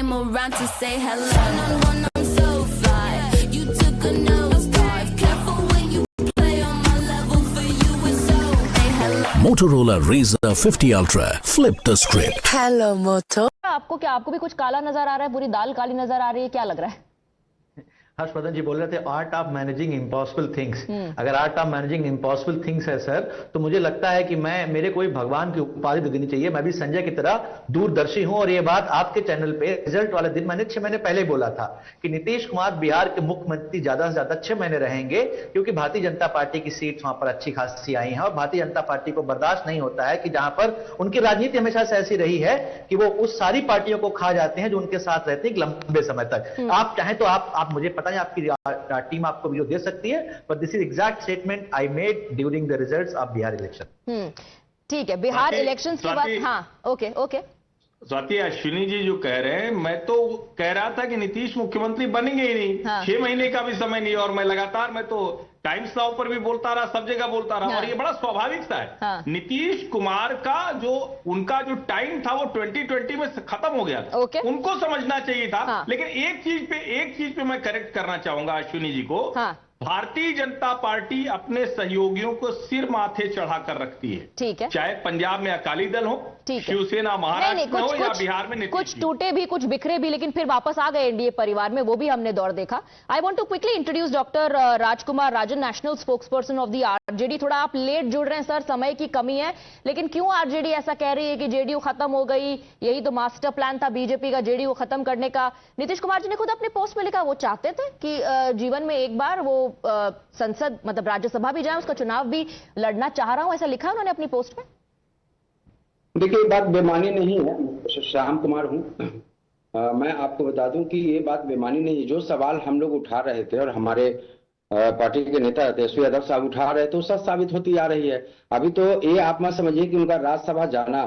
came around to say hello. One, I'm so fly. You took a nosedive. Careful when you play on my level. For you it's so. Hey, hello. Motorola Razr 50 Ultra. Flip the script. Hello Moto. आपको भी कुछ काला नजर आ रहा है? पूरी दाल काली नजर आ रही है, क्या लग रहा है? हर्षवर्धन जी बोल रहे थे art of managing impossible things. अगर art of managing impossible things है सर, तो मुझे लगता है कि मेरे कोई भगवान की उपाधि दे देनी चाहिए। मैं भी संजय की तरह दूरदर्शी हूं और ये बात आपके चैनल पे रिजल्ट वाले दिन मैंने 6 महीने पहले बोला था कि नीतीश कुमार बिहार के मुख्यमंत्री ज्यादा से ज्यादा 6 महीने रहेंगे, क्योंकि भारतीय जनता पार्टी की सीट वहां पर अच्छी खासी आई है और भारतीय जनता पार्टी को बर्दाश्त नहीं होता है कि जहां पर उनकी राजनीति हमेशा से ऐसी रही है कि वो उस सारी पार्टियों को खा जाते हैं जो उनके साथ रहते हैं लंबे समय तक। आप चाहें तो आप मुझे पता है आपकी टीम आपको वीडियो दे सकती है, but this is exact statement I made during the results of Bihar election. ठीक है, बिहार इलेक्शंस के बाद। हाँ, ओके। स्वाति, अश्विनी जी जो कह रहे हैं, मैं तो कह रहा था कि नीतीश मुख्यमंत्री बनेंगे ही नहीं। हाँ। 6 महीने का भी समय नहीं, और मैं तो टाइम्स नाउ पर भी बोलता रहा, सब जगह बोलता रहा। हाँ। और ये बड़ा स्वाभाविक सा है। हाँ। नीतीश कुमार का उनका जो टाइम था वो 2020 में खत्म हो गया था। उनको समझना चाहिए था। हाँ। लेकिन एक चीज पे मैं करेक्ट करना चाहूंगा अश्विनी जी को। हाँ। भारतीय जनता पार्टी अपने सहयोगियों को सिर माथे चढ़ाकर रखती है। ठीक है, चाहे पंजाब में अकाली दल हो, शिवसेना महाराष्ट्र में हो या बिहार में नीतीश। कुछ टूटे भी, कुछ बिखरे भी, लेकिन फिर वापस आ गए एनडीए परिवार में, वो भी हमने दौर देखा। I want to quickly introduce doctor Rajkumar Rajan, national spokesperson of the RJD. थोड़ा आप लेट जुड़ रहे हैं सर, समय की कमी है, लेकिन क्यों आरजेडी ऐसा कह रही है कि जेडीयू खत्म हो गई? यही तो मास्टर प्लान था बीजेपी का, जेडीयू खत्म करने का। नीतीश कुमार जी ने खुद अपने पोस्ट में लिखा वो चाहते थे कि जीवन में एक बार वो संसद मतलब राज्यसभा भी जाए, उसका चुनाव भी लड़ना चाह रहा हूं, ऐसा लिखा उन्होंने अपनी पोस्ट में। देखिए, ये बात बेमानी नहीं है। श्याम कुमार हूं। मैं आपको बता दूं कि ये बात बेमानी नहीं है। जो सवाल हम लोग उठा रहे थे और हमारे पार्टी के नेता तेजस्वी यादव साहब उठा रहे थे, वो सच साबित होती आ रही है। अभी तो ये आप मत समझिए कि उनका राज्यसभा जाना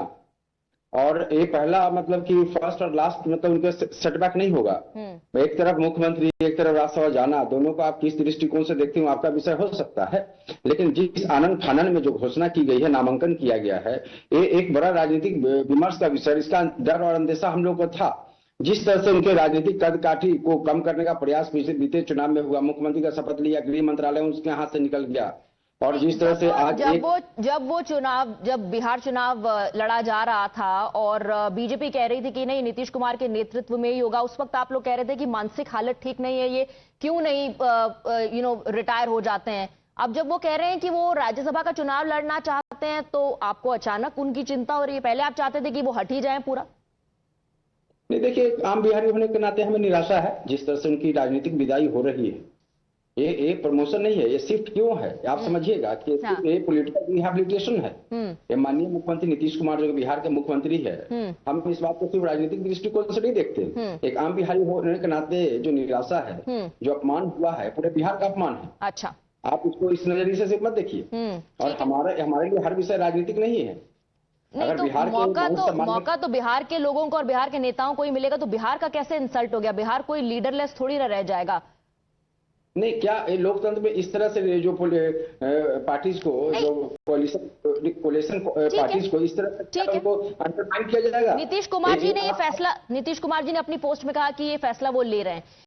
और ये पहला मतलब कि फर्स्ट और लास्ट मतलब उनके सेटबैक नहीं होगा। एक तरफ मुख्यमंत्री, एक तरफ राज्यसभा जाना, दोनों को आप किस दृष्टिकोण से देखते हो आपका विषय हो सकता है। लेकिन जिस आनंद फानन में जो घोषणा की गई है, नामांकन किया गया है, ये एक बड़ा राजनीतिक विमर्श का विषय। इसका डर और अंदेशा हम लोग को था। जिस तरह से उनके राजनीतिक कदकाठी को कम करने का प्रयास बीते चुनाव में हुआ, मुख्यमंत्री का शपथ लिया, गृह मंत्रालय उसके हाथ से निकल गया, और जिस तरह से आज जब बिहार चुनाव लड़ा जा रहा था और बीजेपी कह रही थी कि नहीं नीतीश कुमार के नेतृत्व में ही होगा, उस वक्त आप लोग कह रहे थे कि मानसिक हालत ठीक नहीं है, ये क्यों नहीं रिटायर हो जाते हैं। अब जब वो कह रहे हैं कि वो राज्यसभा का चुनाव लड़ना चाहते हैं, तो आपको अचानक उनकी चिंता हो रही है? पहले आप चाहते थे कि वो हट ही जाए पूरा। नहीं, देखिए, आम बिहारी होने के नाते हमें निराशा है जिस तरह से उनकी राजनीतिक विदाई हो रही है। ये प्रमोशन नहीं है, ये शिफ्ट क्यों है आप समझिएगा कि ये पॉलिटिकल रिहैबिलिटेशन है। ये माननीय मुख्यमंत्री नीतीश कुमार जो बिहार के मुख्यमंत्री है, हम इस बात को सिर्फ राजनीतिक दृष्टिकोण से नहीं देखते। एक आम बिहारी होने के नाते जो निराशा है, जो अपमान हुआ है, पूरे बिहार का अपमान है। अच्छा, आप इसको इस नजरिए से सिर्फ मत देखिए। और हमारे लिए हर विषय राजनीतिक नहीं है। नहीं, तो मौका तो बिहार के लोगों को और बिहार के नेताओं को ही मिलेगा, तो बिहार का कैसे इंसल्ट हो गया? बिहार कोई लीडरलेस थोड़ी ना रह जाएगा। नहीं, क्या लोकतंत्र में इस तरह से जो पार्टीज को, जो कोलिशन पार्टीज को इस तरह से उनको अंडरमाइन किया जाएगा? नीतीश कुमार जी ने अपनी पोस्ट में कहा कि ये फैसला वो ले रहे हैं।